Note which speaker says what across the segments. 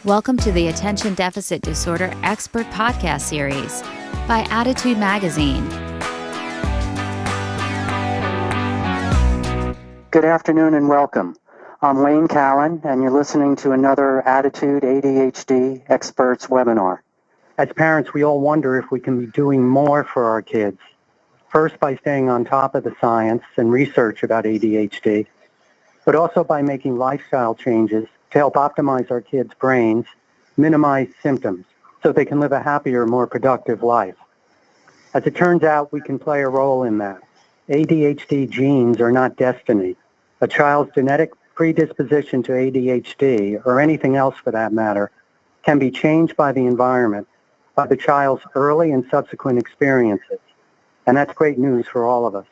Speaker 1: Welcome to the Attention Deficit Disorder Expert Podcast Series by Attitude Magazine.
Speaker 2: Good afternoon and welcome. I'm Wayne Cowan, and you're listening to another Attitude ADHD Experts webinar. As parents, we all wonder if we can be doing more for our kids. First, by staying on top of the science and research about ADHD, but also by making lifestyle changes to help optimize our kids' brains, minimize symptoms, so they can live a happier, more productive life. As it turns out, we can play a role in that. ADHD genes are not destiny. A child's genetic predisposition to ADHD, or anything else for that matter, can be changed by the environment, by the child's early and subsequent experiences. And that's great news for all of us.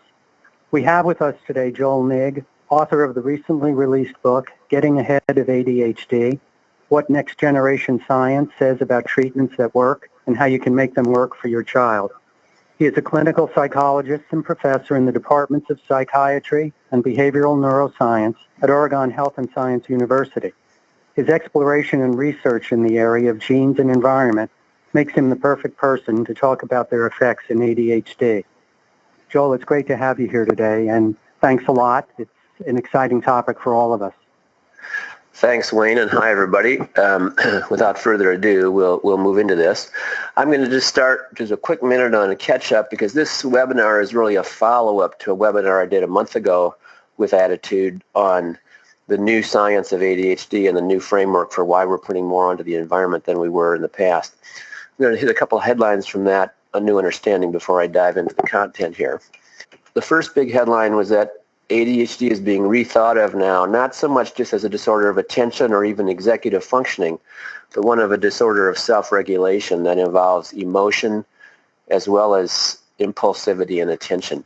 Speaker 2: We have with us today Joel Nigg, author of the recently released book, Getting Ahead of ADHD, What Next Generation Science Says About Treatments That Work and How You Can Make Them Work for Your Child. He is a clinical psychologist and professor in the departments of psychiatry and behavioral neuroscience at Oregon Health and Science University. His exploration and research in the area of genes and environment makes him the perfect person to talk about their effects in ADHD. Joel, it's great to have you here today, and thanks a lot. It's an exciting topic for all of us.
Speaker 3: Thanks, Wayne, and hi, everybody. Without further ado, we'll move into this. I'm going to just start just a quick minute on a catch-up because this webinar is really a follow-up to a webinar I did a month ago with Attitude on the new science of ADHD and the new framework for why we're putting more onto the environment than we were in the past. I'm going to hit a couple of headlines from that, a new understanding, before I dive into the content here. The first big headline was that ADHD is being rethought of now, not so much just as a disorder of attention or even executive functioning, but one of a disorder of self-regulation that involves emotion as well as impulsivity and attention.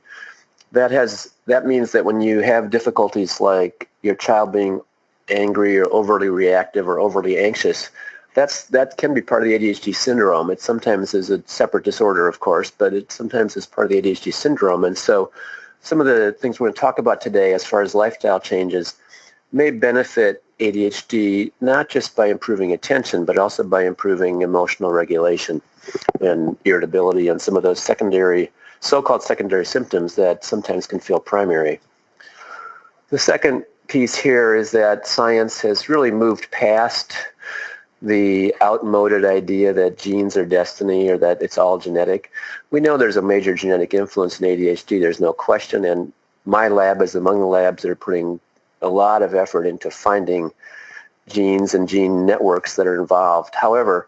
Speaker 3: That means that when you have difficulties like your child being angry or overly reactive or overly anxious, that can be part of the ADHD syndrome. It sometimes is a separate disorder, of course, but it sometimes is part of the ADHD syndrome. And so some of the things we're going to talk about today as far as lifestyle changes may benefit ADHD not just by improving attention, but also by improving emotional regulation and irritability and some of those so-called secondary symptoms that sometimes can feel primary. The second piece here is that science has really moved past the outmoded idea that genes are destiny or that it's all genetic. We know there's a major genetic influence in ADHD, there's no question, and my lab is among the labs that are putting a lot of effort into finding genes and gene networks that are involved. However,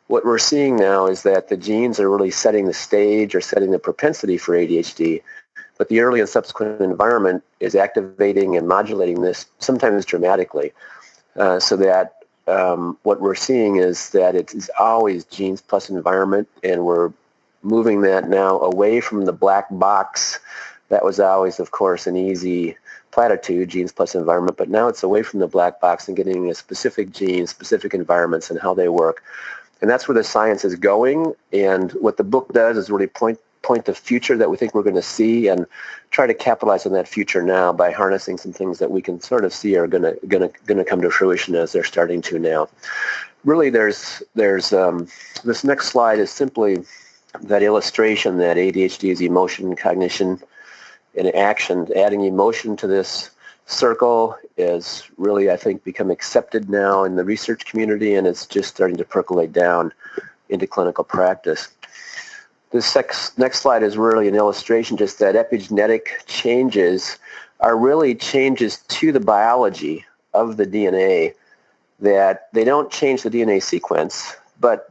Speaker 3: what we're seeing now is that the genes are really setting the stage or setting the propensity for ADHD, but the early and subsequent environment is activating and modulating this, sometimes dramatically, so that what we're seeing is that it's always genes plus environment, and we're moving that now away from the black box. That was always, of course, an easy platitude, genes plus environment, but now it's away from the black box and getting a specific genes, specific environments, and how they work. And that's where the science is going, and what the book does is really point the future that we think we're going to see and try to capitalize on that future now by harnessing some things that we can sort of see are going to come to fruition as they're starting to now. Really, there's this next slide is simply that illustration that ADHD is emotion, cognition, and action. Adding emotion to this circle is really, I think, become accepted now in the research community, and it's just starting to percolate down into clinical practice. This next slide is really an illustration just that epigenetic changes are really changes to the biology of the DNA, that they don't change the DNA sequence, but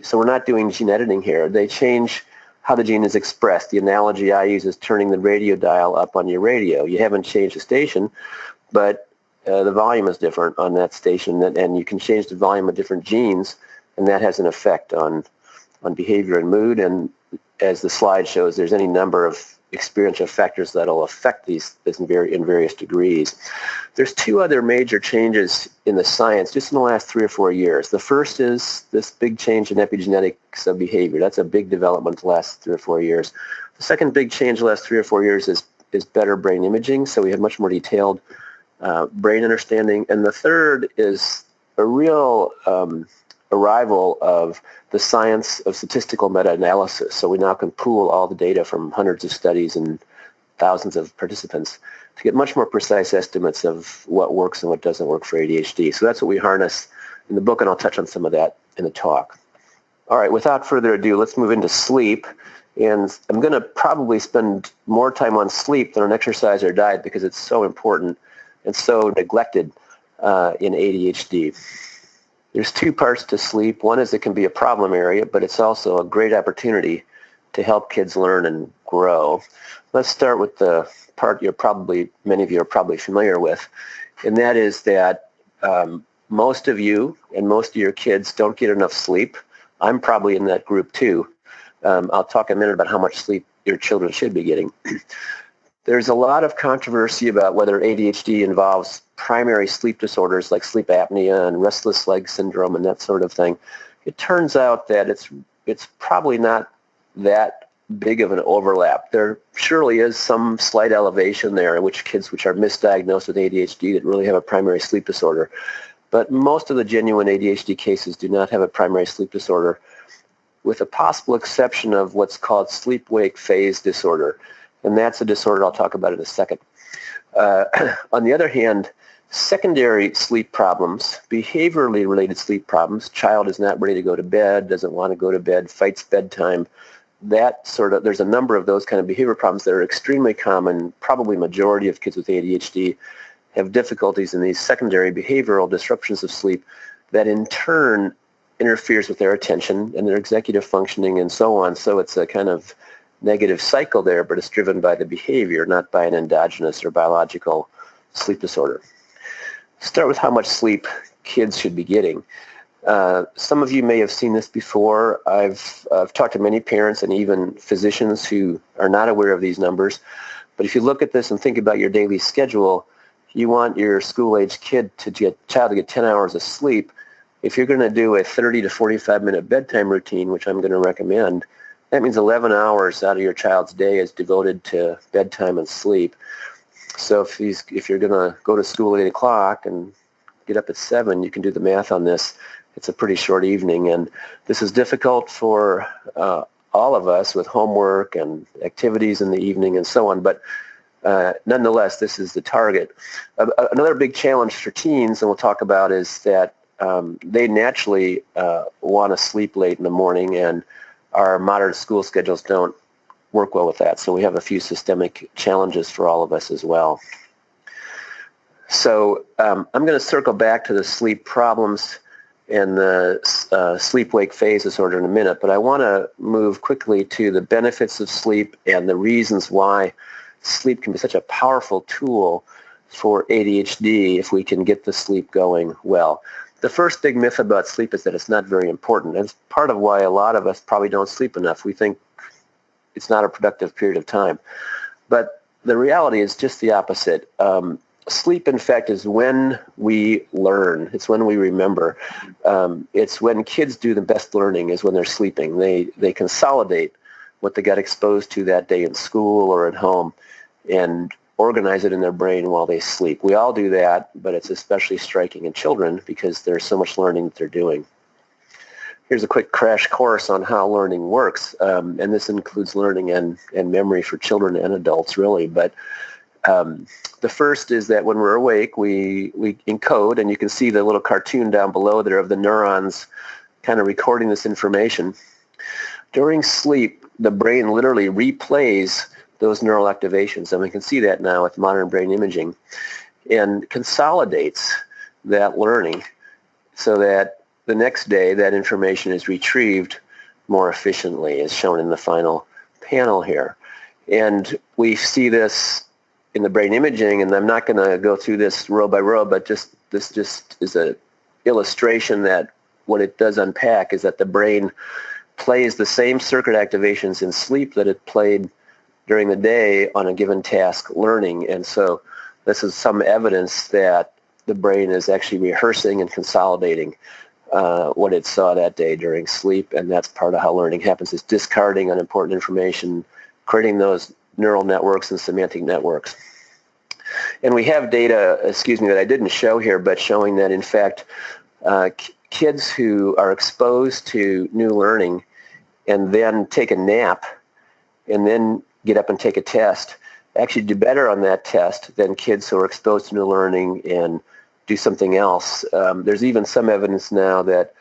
Speaker 3: so we're not doing gene editing here. They change how the gene is expressed. The analogy I use is turning the radio dial up on your radio. You haven't changed the station, but the volume is different on that station, and you can change the volume of different genes, and that has an effect on behavior and mood. And as the slide shows, there's any number of experiential factors that will affect this in various degrees. There's two other major changes in the science just in the last 3 or 4 years. The first is this big change in epigenetics of behavior. That's a big development the last 3 or 4 years. The second big change the last 3 or 4 years is better brain imaging. So we have much more detailed brain understanding. And the third is a real arrival of the science of statistical meta-analysis. So we now can pool all the data from hundreds of studies and thousands of participants to get much more precise estimates of what works and what doesn't work for ADHD. So that's what we harness in the book, and I'll touch on some of that in the talk. All right, without further ado, let's move into sleep. And I'm going to probably spend more time on sleep than on exercise or diet because it's so important and so neglected in ADHD. There's two parts to sleep. One is it can be a problem area, but it's also a great opportunity to help kids learn and grow. Let's start with the part many of you are probably familiar with, and that is that most of you and most of your kids don't get enough sleep. I'm probably in that group too. I'll talk in a minute about how much sleep your children should be getting. There's a lot of controversy about whether ADHD involves primary sleep disorders like sleep apnea and restless leg syndrome and that sort of thing. It turns out that it's probably not that big of an overlap. There surely is some slight elevation there in which kids which are misdiagnosed with ADHD that really have a primary sleep disorder. But most of the genuine ADHD cases do not have a primary sleep disorder, with a possible exception of what's called sleep-wake phase disorder. And that's a disorder I'll talk about in a second. On the other hand, secondary sleep problems, behaviorally related sleep problems, child is not ready to go to bed, doesn't want to go to bed, fights bedtime, there's a number of those kind of behavior problems that are extremely common. Probably majority of kids with ADHD have difficulties in these secondary behavioral disruptions of sleep that in turn interferes with their attention and their executive functioning and so on. So it's a kind of negative cycle there, but it's driven by the behavior, not by an endogenous or biological sleep disorder. Start with how much sleep kids should be getting. Some of you may have seen this before. I've talked to many parents and even physicians who are not aware of these numbers. But if you look at this and think about your daily schedule, you want your school-age child to get 10 hours of sleep. If you're going to do a 30 to 45-minute bedtime routine, which I'm going to recommend, that means 11 hours out of your child's day is devoted to bedtime and sleep. So if you're going to go to school at 8 o'clock and get up at 7, you can do the math on this. It's a pretty short evening, and this is difficult for all of us with homework and activities in the evening and so on, but nonetheless, this is the target. Another big challenge for teens, and we'll talk about, is that they naturally want to sleep late in the morning, and our modern school schedules don't work well with that. So we have a few systemic challenges for all of us as well. So I'm going to circle back to the sleep problems and the sleep-wake phase disorder in a minute, but I want to move quickly to the benefits of sleep and the reasons why sleep can be such a powerful tool for ADHD if we can get the sleep going well. The first big myth about sleep is that it's not very important. That's part of why a lot of us probably don't sleep enough. We think it's not a productive period of time. But the reality is just the opposite. Sleep, in fact, is when we learn. It's when we remember. It's when kids do the best learning is when they're sleeping. They consolidate what they got exposed to that day in school or at home and organize it in their brain while they sleep. We all do that, but it's especially striking in children because there's so much learning that they're doing. Here's a quick crash course on how learning works, and this includes learning and memory for children and adults, really. But the first is that when we're awake, we encode, and you can see the little cartoon down below there of the neurons kind of recording this information. During sleep, the brain literally replays those neural activations, and we can see that now with modern brain imaging, and consolidates that learning so that the next day that information is retrieved more efficiently, as shown in the final panel here. And we see this in the brain imaging, and I'm not going to go through this row by row, but this just is an illustration that what it does unpack is that the brain plays the same circuit activations in sleep that it played during the day on a given task learning. And so this is some evidence that the brain is actually rehearsing and consolidating what it saw that day during sleep, and that's part of how learning happens, is discarding unimportant information, creating those neural networks and semantic networks. And we have data, that I didn't show here, but showing that, in fact, Kids who are exposed to new learning and then take a nap and then get up and take a test actually do better on that test than kids who are exposed to new learning and do something else. There's even some evidence now that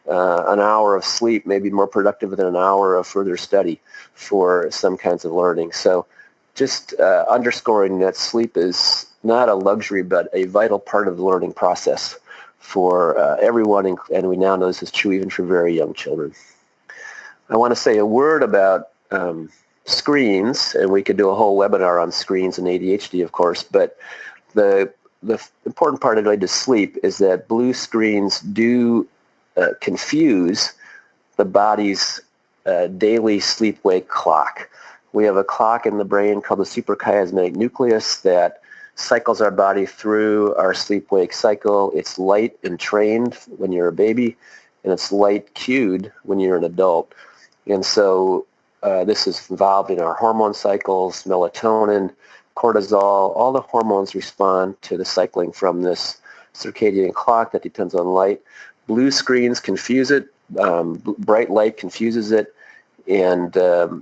Speaker 3: an hour of sleep may be more productive than an hour of further study for some kinds of learning. So just underscoring that sleep is not a luxury, but a vital part of the learning process for everyone, and we now know this is true even for very young children. I want to say a word about screens, and we could do a whole webinar on screens and ADHD, of course, but the important part related to sleep is that blue screens do confuse the body's daily sleep-wake clock. We have a clock in the brain called the suprachiasmatic nucleus that cycles our body through our sleep-wake cycle. It's light entrained when you're a baby, and it's light cued when you're an adult. And so this is involved in our hormone cycles, melatonin, cortisol. All the hormones respond to the cycling from this circadian clock that depends on light. Blue screens confuse it. Bright light confuses it. And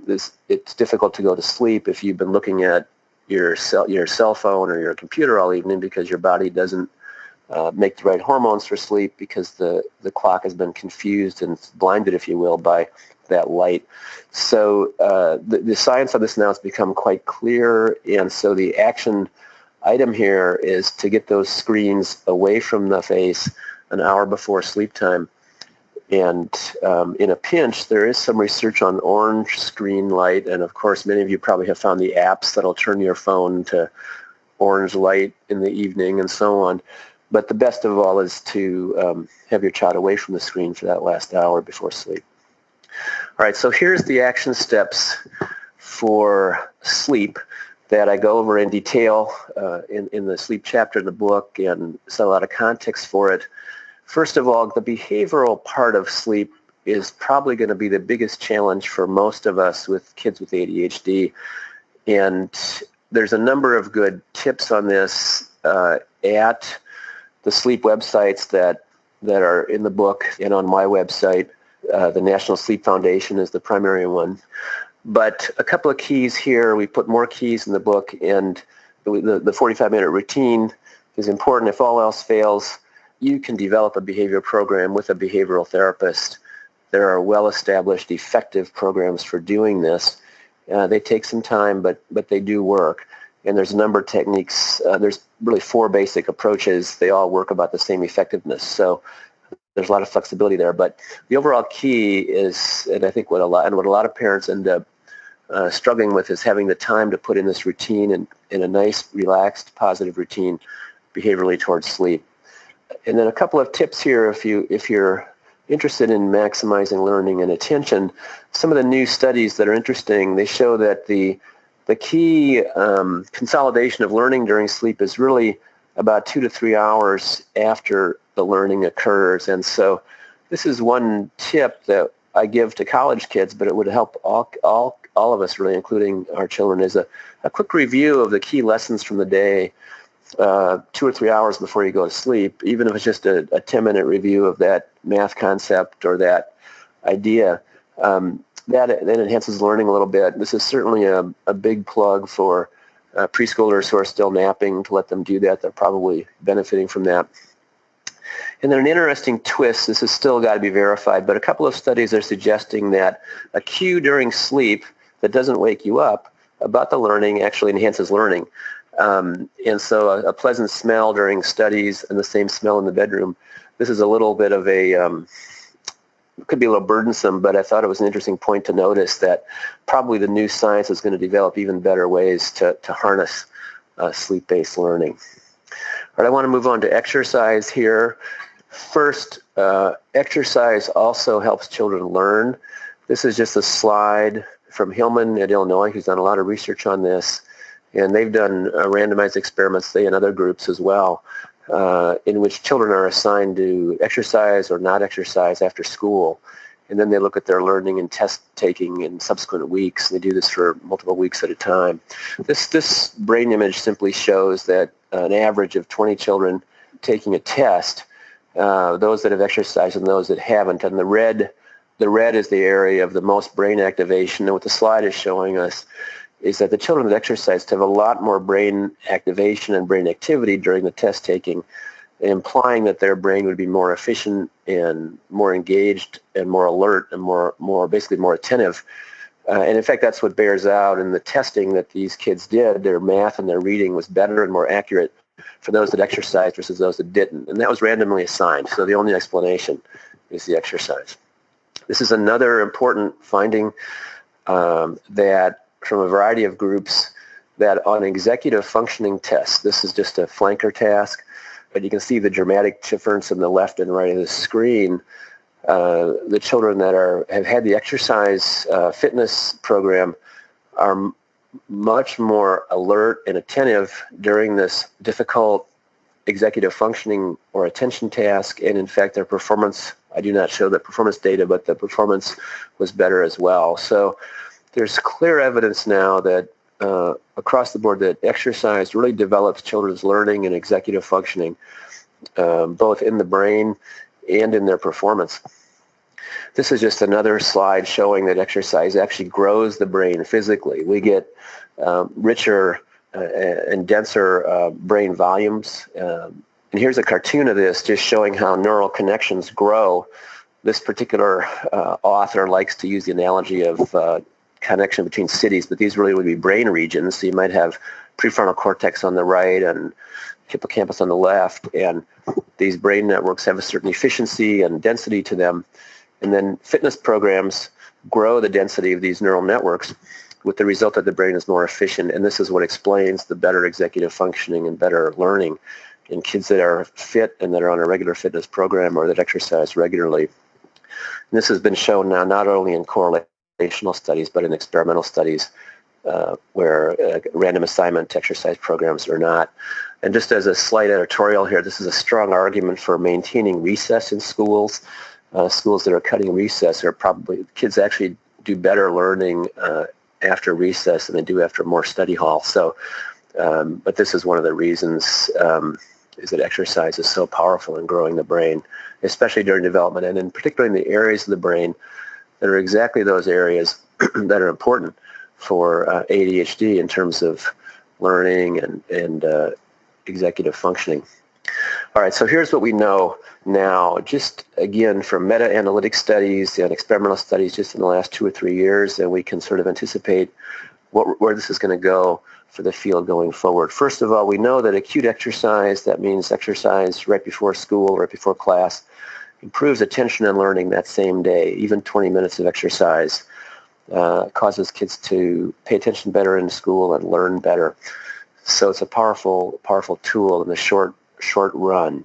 Speaker 3: it's difficult to go to sleep if you've been looking at your cell phone or your computer all evening because your body doesn't make the right hormones for sleep because the clock has been confused and blinded, if you will, by that light. So the science of this now has become quite clear, and so the action item here is to get those screens away from the face an hour before sleep time. And in a pinch, there is some research on orange screen light, and of course many of you probably have found the apps that'll turn your phone to orange light in the evening and so on. But the best of all is to have your child away from the screen for that last hour before sleep. All right, so here's the action steps for sleep that I go over in detail in the sleep chapter in the book and set a lot of context for it. First of all, the behavioral part of sleep is probably going to be the biggest challenge for most of us with kids with ADHD. And there's a number of good tips on this at the sleep websites that are in the book and on my website. The National Sleep Foundation is the primary one. But a couple of keys here, we put more keys in the book, and the 45-minute routine is important. If all else fails, you can develop a behavior program with a behavioral therapist. There are well-established, effective programs for doing this. They take some time, but they do work. And there's a number of techniques. There's really 4 basic approaches. They all work about the same effectiveness. So there's a lot of flexibility there. But the overall key is, and I think what a lot of parents end up struggling with is having the time to put in this routine and in a nice, relaxed, positive routine behaviorally towards sleep. And then a couple of tips here if you're interested in maximizing learning and attention. Some of the new studies that are interesting, they show that the key consolidation of learning during sleep is really about 2 to 3 hours after the learning occurs. And so this is one tip that I give to college kids, but it would help all of us really, including our children, is a quick review of the key lessons from the day 2 or 3 hours before you go to sleep, even if it's just a 10-minute review of that math concept or that idea. That enhances learning a little bit. This is certainly a big plug for preschoolers who are still napping, to let them do that. They're probably benefiting from that. And then an interesting twist, this has still got to be verified, but a couple of studies are suggesting that a cue during sleep that doesn't wake you up about the learning actually enhances learning. And so a pleasant smell during studies and the same smell in the bedroom, this is a little bit of could be a little burdensome, but I thought it was an interesting point to notice that probably the new science is going to develop even better ways to harness sleep-based learning. All right, I want to move on to exercise here. First, exercise also helps children learn. This is just a slide from Hillman at Illinois, who's done a lot of research on this, and they've done randomized experiments, they and other groups as well, in which children are assigned to exercise or not exercise after school. And then they look at their learning and test taking in subsequent weeks. They do this for multiple weeks at a time. This brain image simply shows that an average of 20 children taking a test those that have exercised and those that haven't. And the red is the area of the most brain activation. And what the slide is showing us is that the children that exercised have a lot more brain activation and brain activity during the test taking, implying that their brain would be more efficient and more engaged and more alert and basically more attentive. And in fact, that's what bears out in the testing that these kids did. Their math and their reading was better and more accurate for those that exercised versus those that didn't. And that was randomly assigned. So the only explanation is the exercise. This is another important finding that from a variety of groups, that on executive functioning tests, this is just a flanker task, but you can see the dramatic difference in the left and right of the screen. The children that have had the exercise fitness program are much more alert and attentive during this difficult executive functioning or attention task, and in fact their performance, I do not show the performance data, but the performance was better as well. So there's clear evidence now that across the board that exercise really develops children's learning and executive functioning, both in the brain and in their performance. This is just another slide showing that exercise actually grows the brain physically. We get richer and denser brain volumes. And here's a cartoon of this just showing how neural connections grow. This particular author likes to use the analogy of connection between cities, but these really would be brain regions. So you might have prefrontal cortex on the right and hippocampus on the left, and these brain networks have a certain efficiency and density to them. And then fitness programs grow the density of these neural networks with the result that the brain is more efficient. And this is what explains the better executive functioning and better learning in kids that are fit and that are on a regular fitness program or that exercise regularly. And this has been shown now not only in correlational studies, but in experimental studies where random assignment exercise programs are not. And just as a slight editorial here, this is a strong argument for maintaining recess in schools. Schools that are cutting recess are probably, kids actually do better learning after recess than they do after more study hall. So, but this is one of the reasons is that exercise is so powerful in growing the brain, especially during development, and in particular in the areas of the brain that are exactly those areas that are important for ADHD in terms of learning and executive functioning. All right, so here's what we know now, just again from meta-analytic studies and experimental studies just in the last 2 or 3 years, and we can sort of anticipate where this is going to go for the field going forward. First of all, we know that acute exercise, that means exercise right before school, right before class, improves attention and learning that same day. Even 20 minutes of exercise causes kids to pay attention better in school and learn better. So it's a powerful tool in the short run.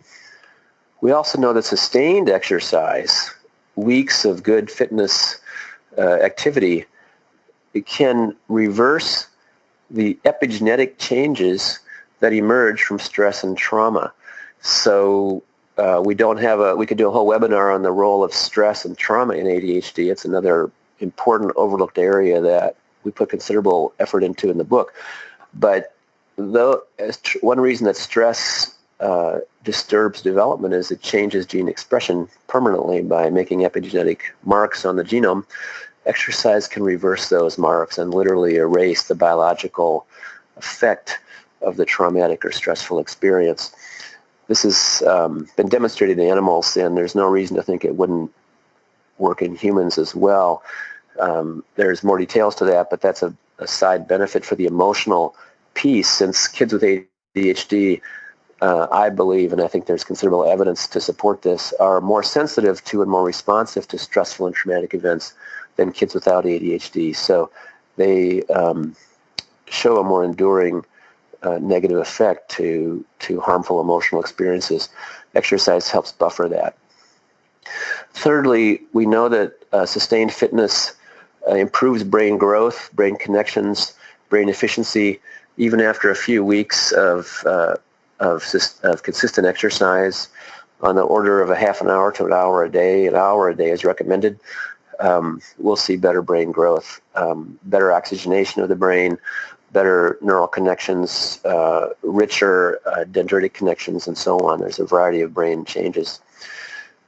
Speaker 3: We also know that sustained exercise, weeks of good fitness activity, it can reverse the epigenetic changes that emerge from stress and trauma. So we could do a whole webinar on the role of stress and trauma in ADHD. It's another important overlooked area that we put considerable effort into in the book. But one reason that stress disturbs development is it changes gene expression permanently by making epigenetic marks on the genome. Exercise can reverse those marks and literally erase the biological effect of the traumatic or stressful experience. This has been demonstrated in animals, and there's no reason to think it wouldn't work in humans as well. There's more details to that, but that's a side benefit for the emotional piece, since kids with ADHD, I believe, and I think there's considerable evidence to support this, are more sensitive to and more responsive to stressful and traumatic events than kids without ADHD. So they show a more enduring negative effect to harmful emotional experiences. Exercise helps buffer that. Thirdly, we know that sustained fitness improves brain growth, brain connections, brain efficiency, even after a few weeks of consistent exercise on the order of a half an hour to an hour a day. An hour a day is recommended. We'll see better brain growth, better oxygenation of the brain, better neural connections, richer dendritic connections, and so on. There's a variety of brain changes.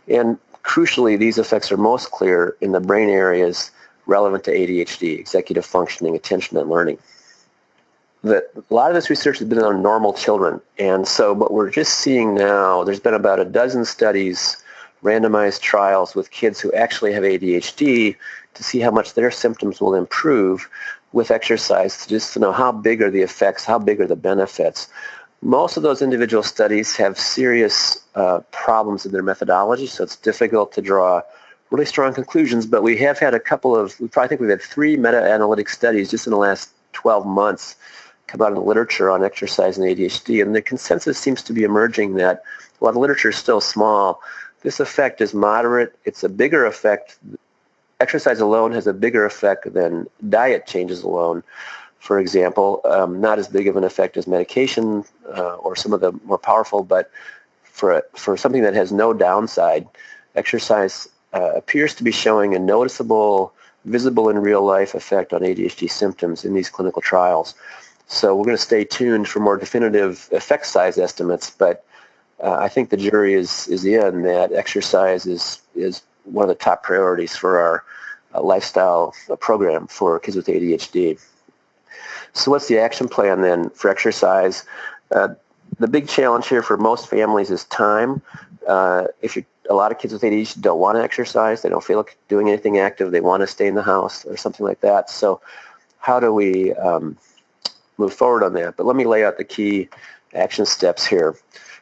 Speaker 3: And crucially, these effects are most clear in the brain areas relevant to ADHD, executive functioning, attention, and learning. A lot of this research has been on normal children. And so what we're just seeing now, there's been about a dozen studies, randomized trials with kids who actually have ADHD to see how much their symptoms will improve with exercise, just to know how big are the effects, how big are the benefits. Most of those individual studies have serious problems in their methodology, so it's difficult to draw really strong conclusions, but we have had we've had 3 meta-analytic studies just in the last 12 months come out in the literature on exercise and ADHD, and the consensus seems to be emerging that while the literature is still small, this effect is moderate. It's a bigger effect. Exercise alone has a bigger effect than diet changes alone, for example. Not as big of an effect as medication or some of the more powerful, but for something that has no downside, exercise appears to be showing a noticeable, visible in real life effect on ADHD symptoms in these clinical trials. So we're going to stay tuned for more definitive effect size estimates, but I think the jury is in that exercise is one of the top priorities for our lifestyle program for kids with ADHD. So what's the action plan then for exercise? The big challenge here for most families is time. A lot of kids with ADHD don't want to exercise. They don't feel like doing anything active. They want to stay in the house or something like that. So how do we move forward on that? But let me lay out the key action steps here.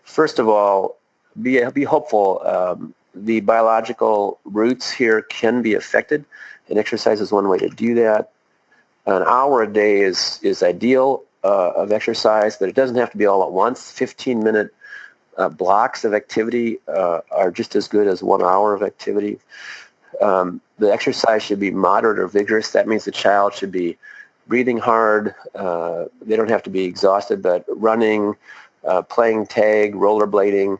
Speaker 3: First of all, be hopeful. The biological roots here can be affected, and exercise is one way to do that. An hour a day is ideal of exercise, but it doesn't have to be all at once. 15-minute blocks of activity are just as good as 1 hour of activity. The exercise should be moderate or vigorous. That means the child should be breathing hard. They don't have to be exhausted, but running, playing tag, rollerblading,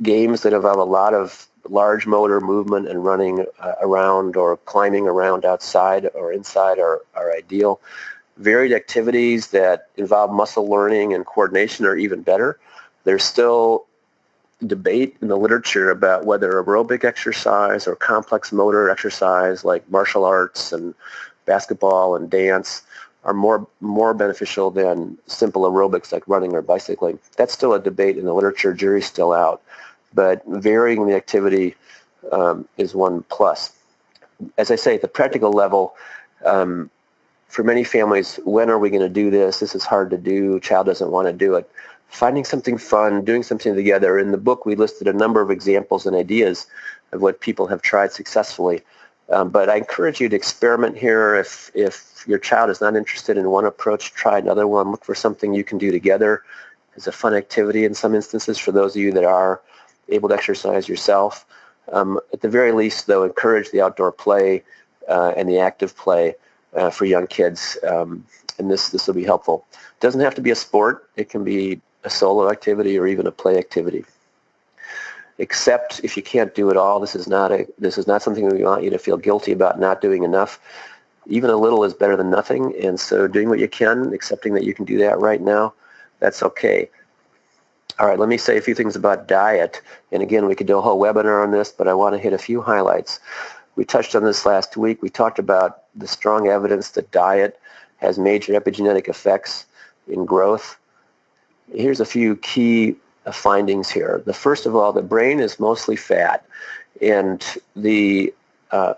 Speaker 3: games that involve a lot of large motor movement and running around or climbing around outside or inside are ideal. Varied activities that involve muscle learning and coordination are even better. There's still debate in the literature about whether aerobic exercise or complex motor exercise like martial arts and basketball and dance are more beneficial than simple aerobics like running or bicycling. That's still a debate in the literature. Jury's still out. But varying the activity is one plus. As I say, at the practical level, for many families, when are we going to do this? This is hard to do. Child doesn't want to do it. Finding something fun, doing something together. In the book, we listed a number of examples and ideas of what people have tried successfully. But I encourage you to experiment here. If your child is not interested in one approach, try another one. Look for something you can do together as a fun activity in some instances for those of you that are able to exercise yourself. At the very least, though, encourage the outdoor play and the active play for young kids, and this will be helpful. It doesn't have to be a sport. It can be a solo activity or even a play activity. Except if you can't do it all, this is not something we want you to feel guilty about not doing enough. Even a little is better than nothing, and so doing what you can, accepting that you can do that right now, that's okay. All right, let me say a few things about diet. And again, we could do a whole webinar on this, but I want to hit a few highlights. We touched on this last week. We talked about the strong evidence that diet has major epigenetic effects in growth. Here's a few key findings here. The first of all, the brain is mostly fat, and the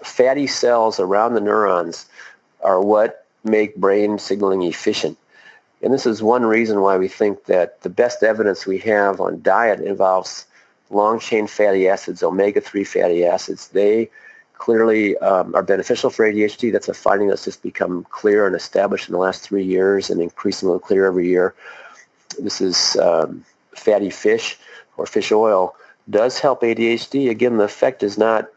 Speaker 3: fatty cells around the neurons are what make brain signaling efficient. And this is one reason why we think that the best evidence we have on diet involves long-chain fatty acids, omega-3 fatty acids. They clearly are beneficial for ADHD. That's a finding that's just become clear and established in the last 3 years and increasingly clear every year. This is fatty fish or fish oil does help ADHD. Again, the effect is not,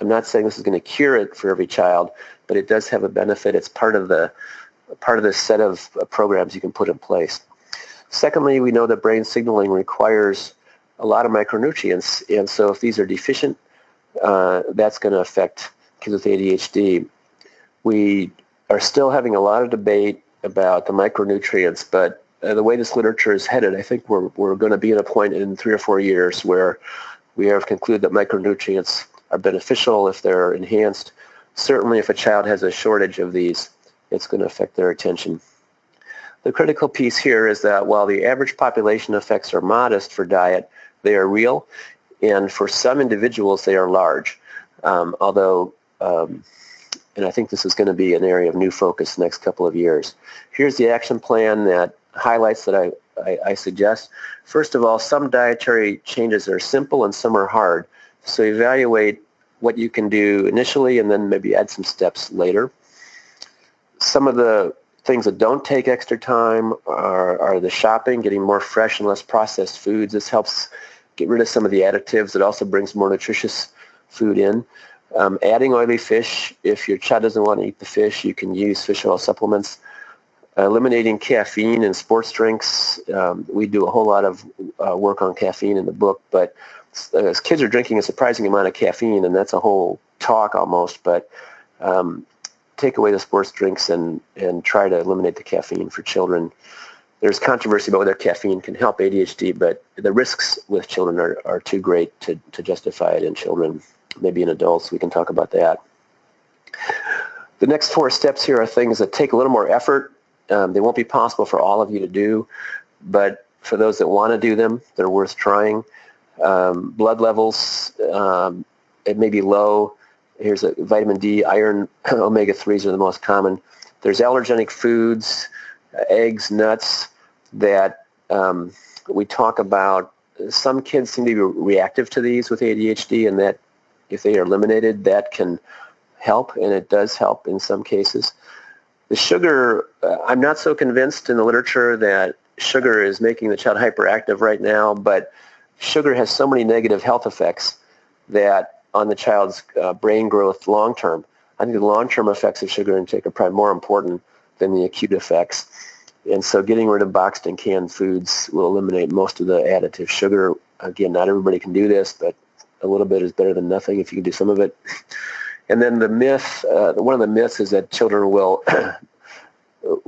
Speaker 3: I'm not saying this is going to cure it for every child, but it does have a benefit. It's part of the set of programs you can put in place. Secondly, we know that brain signaling requires a lot of micronutrients, and so if these are deficient, that's going to affect kids with ADHD. We are still having a lot of debate about the micronutrients, but the way this literature is headed, I think we're going to be at a point in 3 or 4 years where we have concluded that micronutrients are beneficial if they're enhanced. Certainly if a child has a shortage of these, it's going to affect their attention. The critical piece here is that while the average population effects are modest for diet, they are real, and for some individuals they are large. And I think this is going to be an area of new focus the next couple of years. Here's the action plan that highlights that I suggest. First of all, some dietary changes are simple and some are hard. So evaluate what you can do initially and then maybe add some steps later. Some of the things that don't take extra time are the shopping, getting more fresh and less processed foods. This helps get rid of some of the additives. It also brings more nutritious food in. Adding oily fish. If your child doesn't want to eat the fish, you can use fish oil supplements. Eliminating caffeine in sports drinks. We do a whole lot of work on caffeine in the book, but as kids are drinking a surprising amount of caffeine, and that's a whole talk almost, but take away the sports drinks and try to eliminate the caffeine for children. There's controversy about whether caffeine can help ADHD, but the risks with children are too great to justify it in children. Maybe in adults, we can talk about that. The next 4 steps here are things that take a little more effort. They won't be possible for all of you to do, but for those that want to do them, they're worth trying. Blood levels, it may be low. Here's a vitamin D, iron, omega-3s are the most common. There's allergenic foods, eggs, nuts that we talk about. Some kids seem to be reactive to these with ADHD, and that if they are eliminated, that can help, and it does help in some cases. The sugar, I'm not so convinced in the literature that sugar is making the child hyperactive right now, but sugar has so many negative health effects that on the child's brain growth long-term. I think the long-term effects of sugar intake are probably more important than the acute effects. And so getting rid of boxed and canned foods will eliminate most of the additive sugar. Again, not everybody can do this, but a little bit is better than nothing if you can do some of it. And then the myth, one of the myths is that children will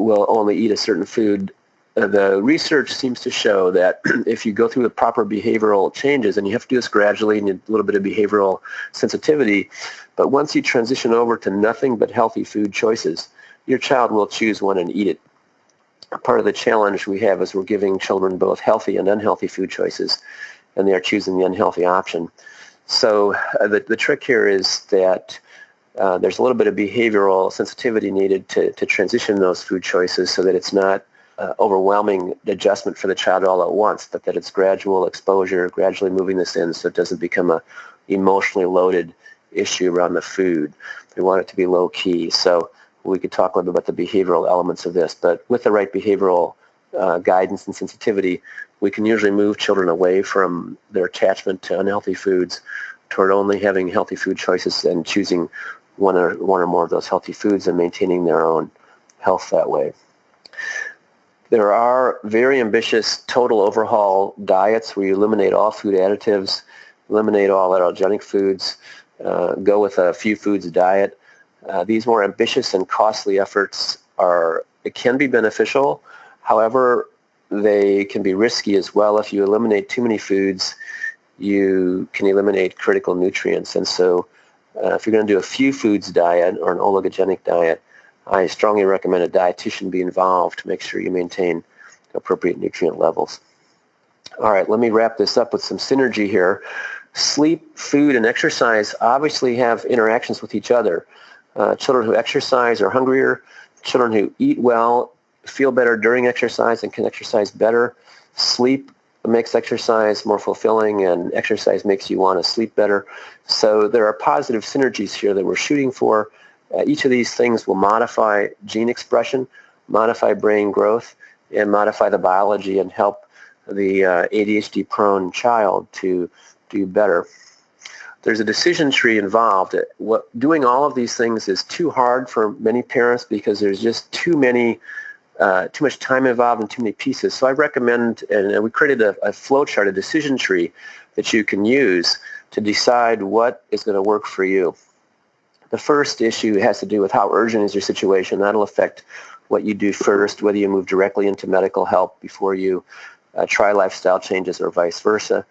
Speaker 3: only eat a certain food. The research seems to show that if you go through the proper behavioral changes, and you have to do this gradually and a little bit of behavioral sensitivity, but once you transition over to nothing but healthy food choices, your child will choose one and eat it. Part of the challenge we have is we're giving children both healthy and unhealthy food choices, and they are choosing the unhealthy option. So the trick here is that there's a little bit of behavioral sensitivity needed to transition those food choices so that it's not overwhelming adjustment for the child all at once, but that it's gradual exposure, gradually moving this in so it doesn't become a emotionally loaded issue around the food. We want it to be low key. So we could talk a little bit about the behavioral elements of this, but with the right behavioral guidance and sensitivity, we can usually move children away from their attachment to unhealthy foods toward only having healthy food choices and choosing one or more of those healthy foods and maintaining their own health that way. There are very ambitious total overhaul diets where you eliminate all food additives, eliminate all allergenic foods, go with a few foods diet. These more ambitious and costly efforts can be beneficial. However, they can be risky as well. If you eliminate too many foods, you can eliminate critical nutrients. And so if you're going to do a few foods diet or an oligogenic diet, I strongly recommend a dietitian be involved to make sure you maintain appropriate nutrient levels. All right, let me wrap this up with some synergy here. Sleep, food, and exercise obviously have interactions with each other. Children who exercise are hungrier. Children who eat well feel better during exercise and can exercise better. Sleep makes exercise more fulfilling, and exercise makes you want to sleep better. So there are positive synergies here that we're shooting for. Each of these things will modify gene expression, modify brain growth, and modify the biology and help the ADHD-prone child to do better. There's a decision tree involved. Doing all of these things is too hard for many parents because there's just too much time involved and too many pieces. So I recommend, and we created a flow chart, a decision tree that you can use to decide what is going to work for you. The first issue has to do with how urgent is your situation. That'll affect what you do first, whether you move directly into medical help before you try lifestyle changes or vice versa.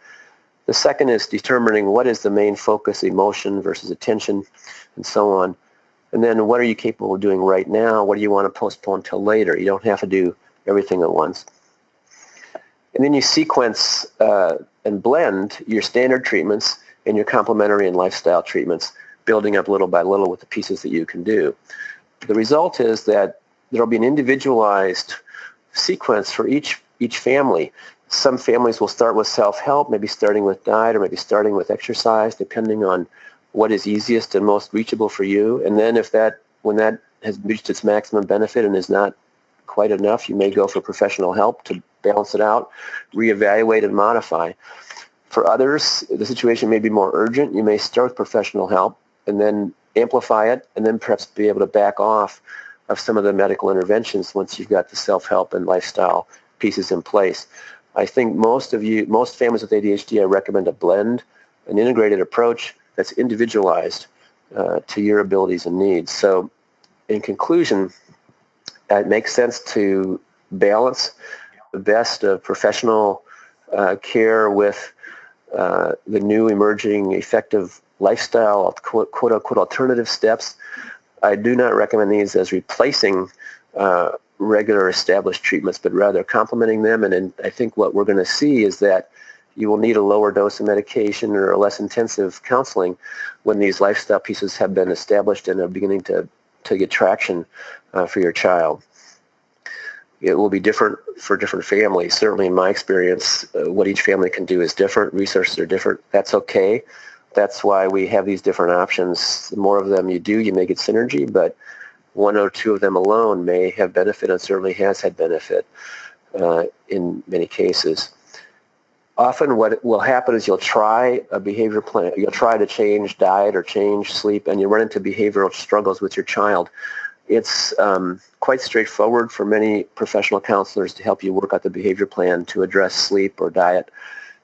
Speaker 3: The second is determining what is the main focus, emotion versus attention, and so on. And then what are you capable of doing right now? What do you want to postpone till later? You don't have to do everything at once. And then you sequence and blend your standard treatments and your complementary and lifestyle treatments, building up little by little with the pieces that you can do. The result is that there will be an individualized sequence for each family. Some families will start with self-help, maybe starting with diet or maybe starting with exercise, depending on what is easiest and most reachable for you. And then when that has reached its maximum benefit and is not quite enough, you may go for professional help to balance it out, reevaluate and modify. For others, the situation may be more urgent. You may start with professional help and then amplify it, and then perhaps be able to back off of some of the medical interventions once you've got the self-help and lifestyle pieces in place. I think most families with ADHD, I recommend a blend, an integrated approach that's individualized to your abilities and needs. So in conclusion, it makes sense to balance the best of professional care with the new emerging effective lifestyle, quote-unquote alternative steps. I do not recommend these as replacing regular established treatments, but rather complementing them. And I think what we're going to see is that you will need a lower dose of medication or a less intensive counseling when these lifestyle pieces have been established and are beginning to get traction for your child. It will be different for different families. Certainly in my experience, what each family can do is different. Resources are different. That's okay. That's why we have these different options. The more of them you do, you may get synergy, but one or two of them alone may have benefit and certainly has had benefit in many cases. Often what will happen is you'll try a behavior plan, you'll try to change diet or change sleep, and you run into behavioral struggles with your child. It's quite straightforward for many professional counselors to help you work out the behavior plan to address sleep or diet.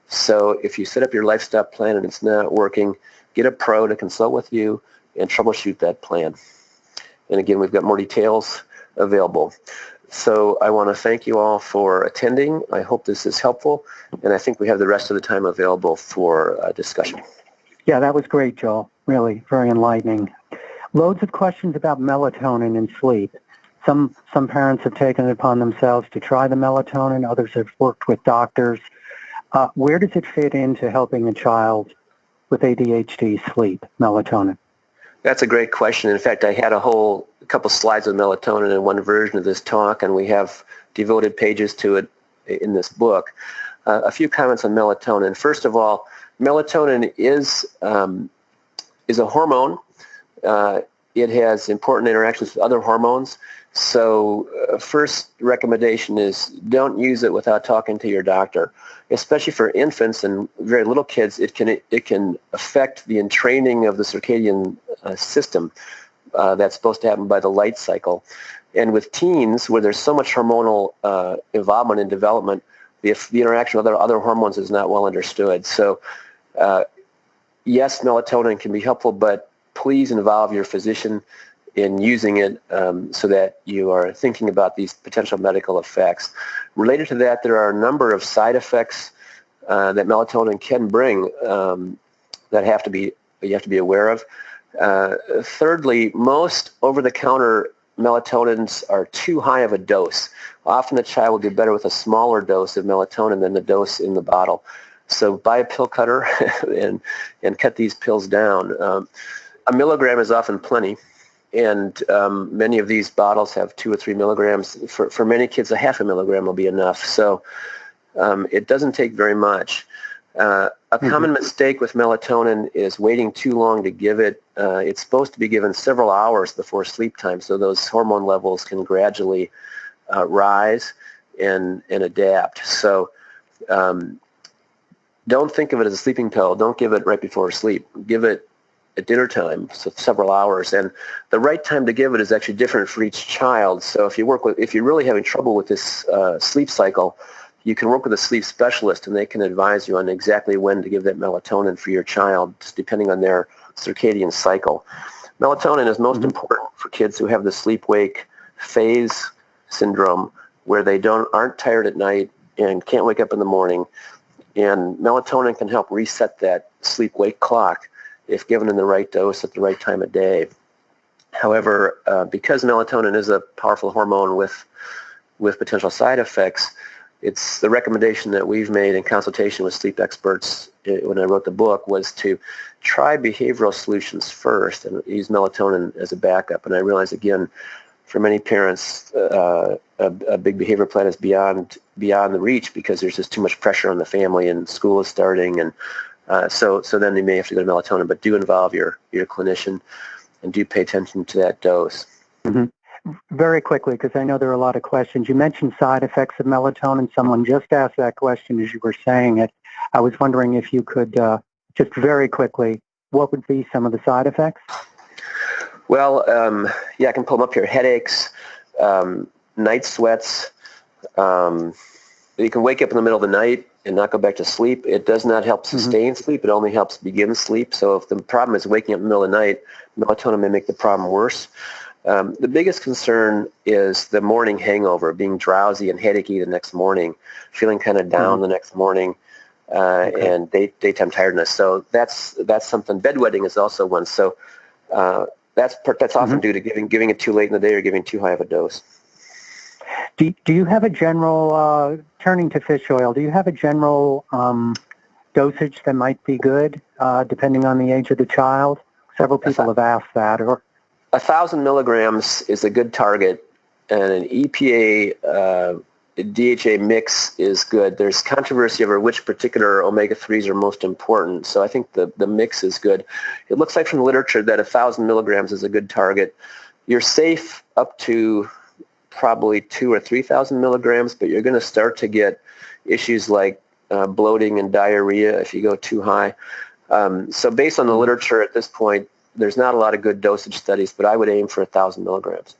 Speaker 3: So if you set up your lifestyle plan and it's not working, get a pro to consult with you and troubleshoot that plan. And again, we've got more details available. So I want to thank you all for attending. I hope this is helpful, and I think we have the rest of the time available for discussion.
Speaker 2: Yeah, that was great, Joel. Really, very enlightening. Loads of questions about melatonin and sleep. Some parents have taken it upon themselves to try the melatonin. Others have worked with doctors. Where does it fit into helping a child with ADHD sleep, melatonin?
Speaker 3: That's a great question. In fact, I had a couple slides of melatonin in one version of this talk, and we have devoted pages to it in this book. A few comments on melatonin. First of all, melatonin is a hormone. It has important interactions with other hormones. So first recommendation is don't use it without talking to your doctor. Especially for infants and very little kids, it can affect the entraining of the circadian system that's supposed to happen by the light cycle. And with teens, where there's so much hormonal involvement in development, the interaction with other hormones is not well understood. So yes, melatonin can be helpful, but please involve your physician in using it so that you are thinking about these potential medical effects. Related to that, there are a number of side effects that melatonin can bring that you have to be aware of. Thirdly, most over-the-counter melatonins are too high of a dose. Often the child will do better with a smaller dose of melatonin than the dose in the bottle. So buy a pill cutter and cut these pills down. A milligram is often plenty. And many of these bottles have 2 or 3 milligrams. For many kids, a half a milligram will be enough. So it doesn't take very much. A common mistake with melatonin is waiting too long to give it. It's supposed to be given several hours before sleep time, so those hormone levels can gradually rise and adapt. So don't think of it as a sleeping pill. Don't give it right before sleep. Give it at dinner time, so several hours. And the right time to give it is actually different for each child. So if you're really having trouble with this sleep cycle, you can work with a sleep specialist, and they can advise you on exactly when to give that melatonin for your child, just depending on their circadian cycle. Melatonin is most important for kids who have the sleep-wake phase syndrome, where they aren't tired at night and can't wake up in the morning. And melatonin can help reset that sleep-wake clock if given in the right dose at the right time of day. However, because melatonin is a powerful hormone with potential side effects, it's the recommendation that we've made in consultation with sleep experts when I wrote the book was to try behavioral solutions first and use melatonin as a backup. And I realize, again, for many parents, a big behavior plan is beyond the reach because there's just too much pressure on the family and school is starting. And so then they may have to go to melatonin, but do involve your clinician and do pay attention to that dose.
Speaker 2: Mm-hmm. Very quickly, because I know there are a lot of questions. You mentioned side effects of melatonin. Someone just asked that question as you were saying it. I was wondering if you could just very quickly, what would be some of the side effects?
Speaker 3: Well, I can pull them up here. Headaches, night sweats. You can wake up in the middle of the night and not go back to sleep. It does not help sustain sleep. It only helps begin sleep. So if the problem is waking up in the middle of the night, melatonin may make the problem worse. The biggest concern is the morning hangover, being drowsy and headachy the next morning, feeling kind of down the next morning, and daytime tiredness. So that's something. Bedwetting is also one. So that's often due to giving it too late in the day or giving too high of a dose.
Speaker 2: Do you have a general, turning to fish oil, do you have a general dosage that might be good depending on the age of the child? Several people have asked that.
Speaker 3: 1,000 milligrams is a good target, and an EPA DHA mix is good. There's controversy over which particular omega-3s are most important, so I think the mix is good. It looks like from the literature that 1,000 milligrams is a good target. You're safe up to probably 2,000 or 3,000 milligrams, but you're going to start to get issues like bloating and diarrhea if you go too high. So based on the literature at this point, there's not a lot of good dosage studies, but I would aim for 1,000 milligrams.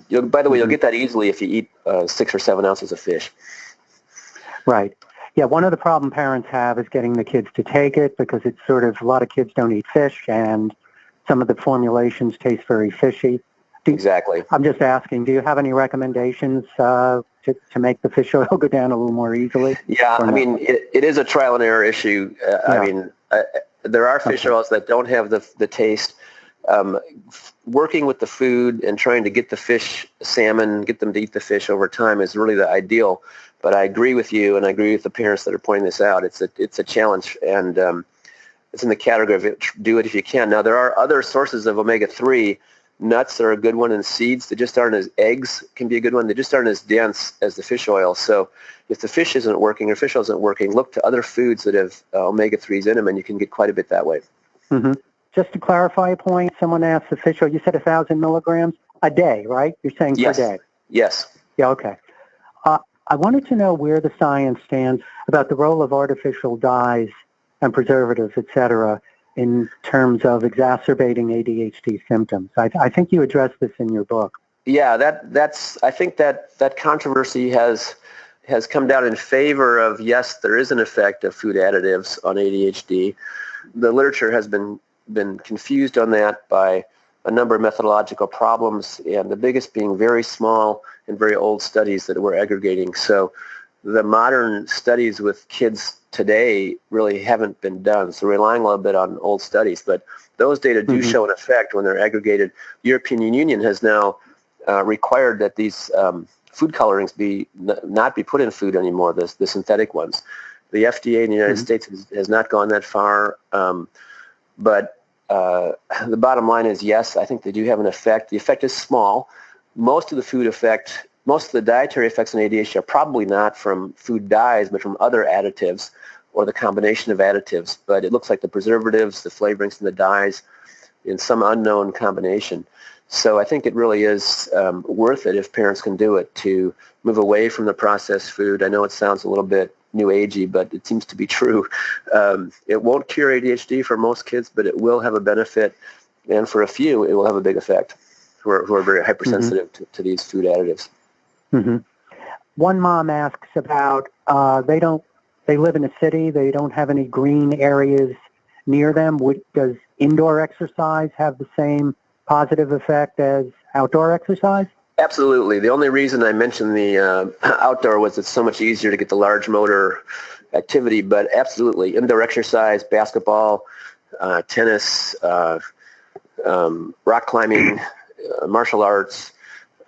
Speaker 3: By the way, you'll get that easily if you eat 6 or 7 ounces of fish.
Speaker 2: Right. Yeah, one of the problem parents have is getting the kids to take it because it's sort of, a lot of kids don't eat fish and some of the formulations taste very fishy.
Speaker 3: Exactly.
Speaker 2: I'm just asking, do you have any recommendations to make the fish oil go down a little more easily?
Speaker 3: Yeah, I mean, it is a trial and error issue. I mean, there are fish oils that don't have the taste. Working with the food and trying to get the fish, salmon, get them to eat the fish over time is really the ideal. But I agree with you, and I agree with the parents that are pointing this out. It's a challenge, and it's in the category of do it if you can. Now, there are other sources of omega-3. Nuts are a good one, and seeds. They just aren't as, eggs can be a good one. They just aren't as dense as the fish oil. So if the fish isn't working or fish oil isn't working, look to other foods that have omega-3s in them, and you can get quite a bit that way.
Speaker 2: Mm-hmm. Just to clarify a point, someone asked the fish oil, you said 1,000 milligrams a day, right? You're saying per day?
Speaker 3: Yes.
Speaker 2: Yeah, okay. I wanted to know where the science stands about the role of artificial dyes and preservatives, et cetera, in terms of exacerbating ADHD symptoms. I think you addressed this in your book.
Speaker 3: Yeah, I think that controversy has come down in favor of, yes, there is an effect of food additives on ADHD. The literature has been confused on that by a number of methodological problems, and the biggest being very small and very old studies that we're aggregating. So the modern studies with kids today really haven't been done. So relying a little bit on old studies, but those data do show an effect when they're aggregated. The European Union has now required that these food colorings not be put in food anymore, the synthetic ones. The FDA in the United States has not gone that far, but the bottom line is, yes, I think they do have an effect. The effect is small. Most of the dietary effects in ADHD are probably not from food dyes, but from other additives or the combination of additives. But it looks like the preservatives, the flavorings, and the dyes in some unknown combination. So I think it really is worth it if parents can do it to move away from the processed food. I know it sounds a little bit new agey, but it seems to be true. It won't cure ADHD for most kids, but it will have a benefit. And for a few, it will have a big effect who are very hypersensitive to these food additives.
Speaker 2: Mm-hmm. One mom asks about, they live in a city, they don't have any green areas near them. Does indoor exercise have the same positive effect as outdoor exercise?
Speaker 3: Absolutely. The only reason I mentioned the outdoor was it's so much easier to get the large motor activity, but absolutely indoor exercise, basketball, tennis, rock climbing, martial arts,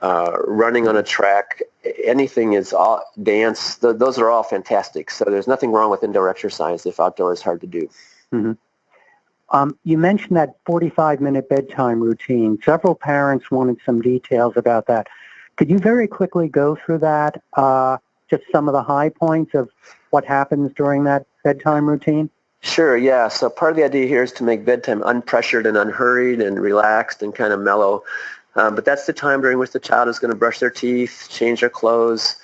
Speaker 3: running on a track, anything is all dance. Those are all fantastic. So there's nothing wrong with indoor exercise if outdoor is hard to do.
Speaker 2: Mm-hmm. You mentioned that 45-minute bedtime routine. Several parents wanted some details about that. Could you very quickly go through that, just some of the high points of what happens during that bedtime routine?
Speaker 3: Sure, yeah. So part of the idea here is to make bedtime unpressured and unhurried and relaxed and kind of mellow. But that's the time during which the child is going to brush their teeth, change their clothes,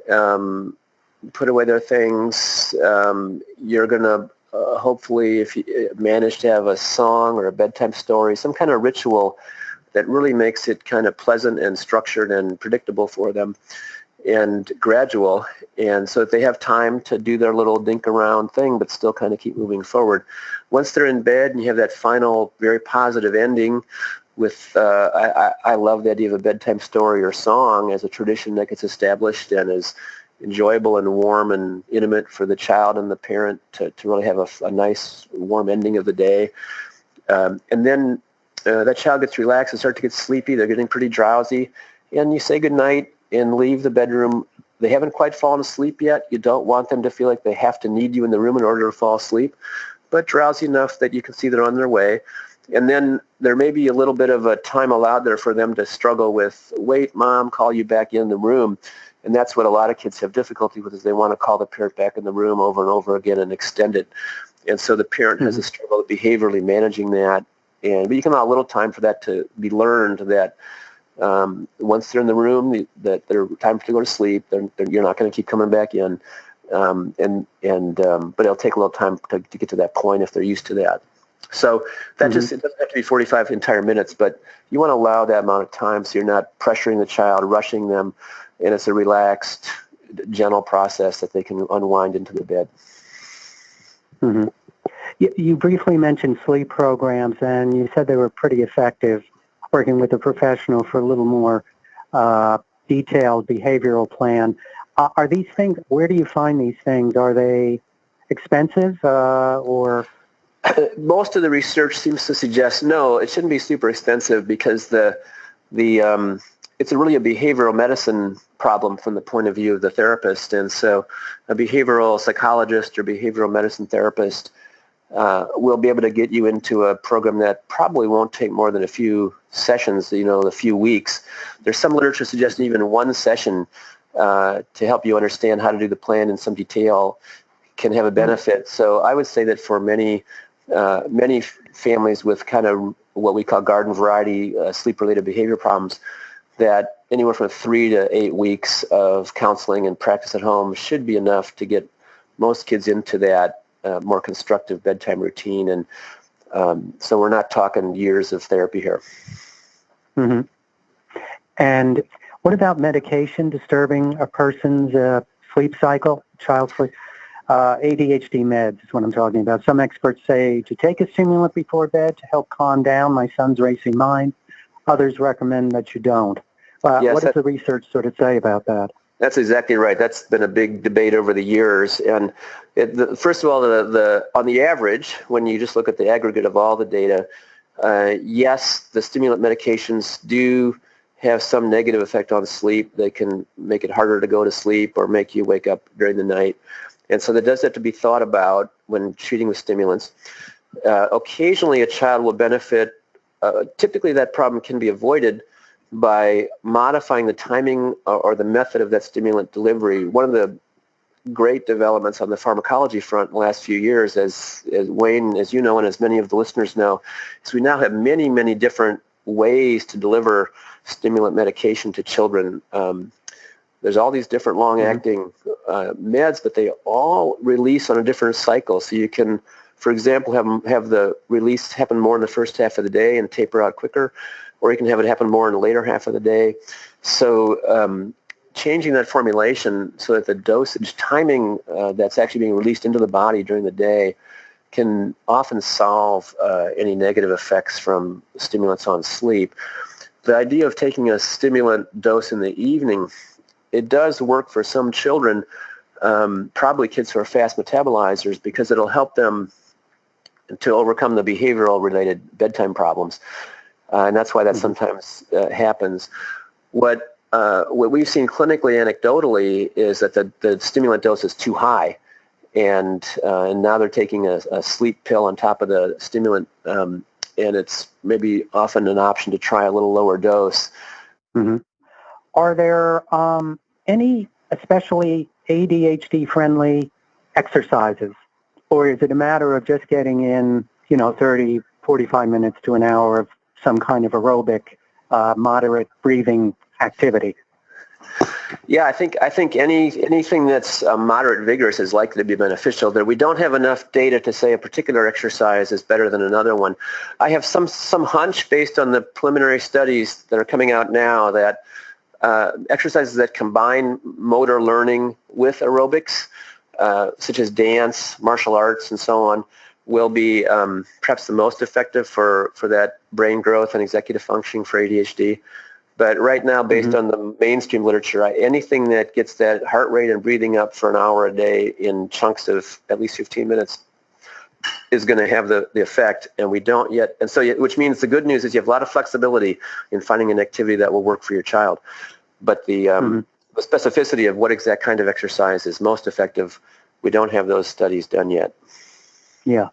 Speaker 3: put away their things. You're going to hopefully, if you manage to have a song or a bedtime story, some kind of ritual that really makes it kind of pleasant and structured and predictable for them and gradual. And so that they have time to do their little dink around thing, but still kind of keep moving forward. Once they're in bed and you have that final, very positive ending with, I love the idea of a bedtime story or song as a tradition that gets established and is enjoyable and warm and intimate for the child and the parent to really have a nice warm ending of the day. And then that child gets relaxed and starts to get sleepy. They're getting pretty drowsy. And you say goodnight and leave the bedroom. They haven't quite fallen asleep yet. You don't want them to feel like they have to need you in the room in order to fall asleep, but drowsy enough that you can see they're on their way. And then there may be a little bit of a time allowed there for them to struggle with, wait, mom, call you back in the room. And that's what a lot of kids have difficulty with, is they want to call the parent back in the room over and over again and extend it. And so the parent has a struggle with behaviorally managing that. But you can allow a little time for that to be learned, that once they're in the room, that they're time to go to sleep. You're not going to keep coming back in. But it'll take a little time to get to that point if they're used to that. So that it doesn't have to be 45 entire minutes, but you want to allow that amount of time so you're not pressuring the child, rushing them, and it's a relaxed, gentle process that they can unwind into the bed.
Speaker 2: Mm-hmm. You briefly mentioned sleep programs, and you said they were pretty effective, working with a professional for a little more detailed behavioral plan. Are these things, where do you find these things? Are they expensive or?
Speaker 3: Most of the research seems to suggest no, it shouldn't be super expensive, because it's really a behavioral medicine problem from the point of view of the therapist. And so a behavioral psychologist or behavioral medicine therapist will be able to get you into a program that probably won't take more than a few sessions, a few weeks. There's some literature suggesting even one session to help you understand how to do the plan in some detail can have a benefit. So I would say that for many families with kind of what we call garden variety sleep-related behavior problems, that anywhere from 3 to 8 weeks of counseling and practice at home should be enough to get most kids into that more constructive bedtime routine. And so we're not talking years of therapy here.
Speaker 2: Mm-hmm. And what about medication disturbing a person's sleep cycle, child's sleep? ADHD meds is what I'm talking about. Some experts say to take a stimulant before bed to help calm down my son's racing mind. Others recommend that you don't.
Speaker 3: Yes,
Speaker 2: what does the research sort of say about that?
Speaker 3: That's exactly right. That's been a big debate over the years. And first of all, on the average, when you just look at the aggregate of all the data, yes, the stimulant medications do have some negative effect on sleep. They can make it harder to go to sleep or make you wake up during the night. And so that does have to be thought about when treating with stimulants. Occasionally, a child will benefit. Typically, that problem can be avoided by modifying the timing or the method of that stimulant delivery. One of the great developments on the pharmacology front in the last few years, as Wayne, as you know, and as many of the listeners know, is we now have many, many different ways to deliver stimulant medication to children. There's all these different long-acting meds, but they all release on a different cycle. So you can, for example, have the release happen more in the first half of the day and taper out quicker, or you can have it happen more in the later half of the day. So changing that formulation so that the dosage timing that's actually being released into the body during the day can often solve any negative effects from stimulants on sleep. the idea of taking a stimulant dose in the evening, it does work for some children, probably kids who are fast metabolizers, because it'll help them to overcome the behavioral-related bedtime problems. And that's why that sometimes happens. What we've seen clinically, anecdotally, is that the stimulant dose is too high, and now they're taking a sleep pill on top of the stimulant, and it's maybe often an option to try a little lower dose.
Speaker 2: Mm-hmm. Are there any especially ADHD-friendly exercises, or is it a matter of just getting in, 30, 45 minutes to an hour of some kind of aerobic, moderate breathing activity?
Speaker 3: Yeah, I think anything that's moderate vigorous is likely to be beneficial. There, we don't have enough data to say a particular exercise is better than another one. I have some hunch based on the preliminary studies that are coming out now that exercises that combine motor learning with aerobics, such as dance, martial arts, and so on, will be perhaps the most effective for that brain growth and executive functioning for ADHD. But right now, based on the mainstream literature, anything that gets that heart rate and breathing up for an hour a day in chunks of at least 15 minutes is going to have the effect. And we don't yet. And so, which means the good news is you have a lot of flexibility in finding an activity that will work for your child. But the specificity of what exact kind of exercise is most effective, we don't have those studies done yet.
Speaker 2: Yeah.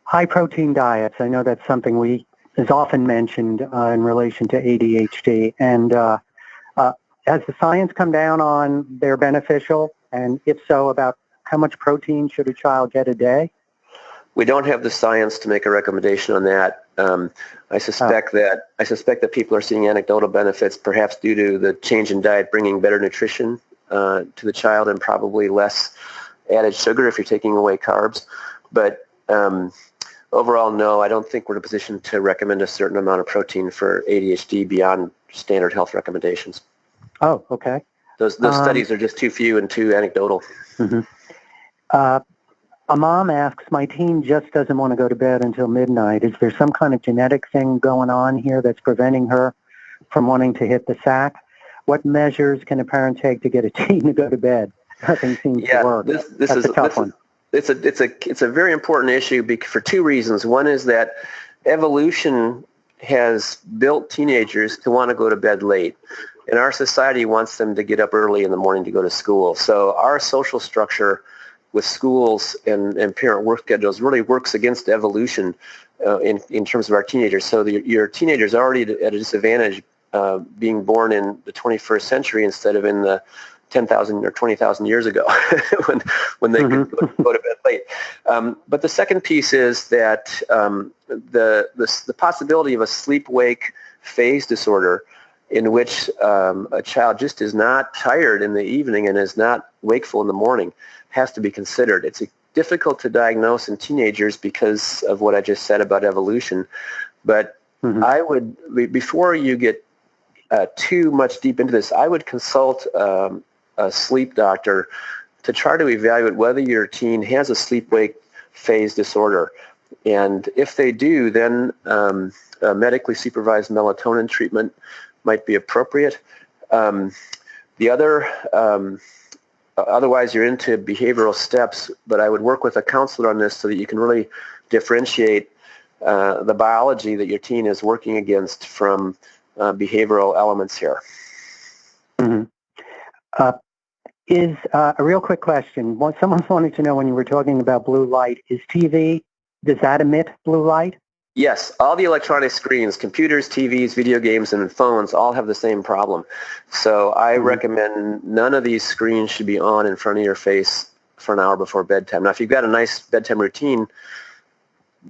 Speaker 2: High protein diets. I know that's something is often mentioned in relation to ADHD. And has the science come down on they're beneficial? And if so, about how much protein should a child get a day?
Speaker 3: We don't have the science to make a recommendation on that. I suspect that people are seeing anecdotal benefits, perhaps due to the change in diet bringing better nutrition to the child and probably less added sugar if you're taking away carbs. But overall, no, I don't think we're in a position to recommend a certain amount of protein for ADHD beyond standard health recommendations.
Speaker 2: Oh, okay.
Speaker 3: Those studies are just too few and too anecdotal.
Speaker 2: A mom asks, my teen just doesn't want to go to bed until midnight. Is there some kind of genetic thing going on here that's preventing her from wanting to hit the sack? What measures can a parent take to get a teen to go to bed? Nothing seems to work. That's a tough one.
Speaker 3: It's a very important issue for two reasons. One is that evolution has built teenagers to want to go to bed late, and our society wants them to get up early in the morning to go to school. So our social structure with schools and parent work schedules really works against evolution in terms of our teenagers. So your teenagers are already at a disadvantage being born in the 21st century instead of in the 10,000 or 20,000 years ago when they could go to bed late. But the second piece is that the possibility of a sleep-wake phase disorder in which a child just is not tired in the evening and is not wakeful in the morning has to be considered. It's difficult to diagnose in teenagers because of what I just said about evolution. But I would, before you get too much deep into this, I would consult a sleep doctor to try to evaluate whether your teen has a sleep-wake phase disorder. And if they do, then a medically supervised melatonin treatment might be appropriate. Otherwise, you're into behavioral steps, but I would work with a counselor on this so that you can really differentiate the biology that your teen is working against from behavioral elements here.
Speaker 2: Is a real quick question. Someone's wanting to know, when you were talking about blue light, is TV, does that emit blue light?
Speaker 3: Yes, all the electronic screens, computers, TVs, video games, and phones all have the same problem. So I recommend none of these screens should be on in front of your face for an hour before bedtime. Now, if you've got a nice bedtime routine,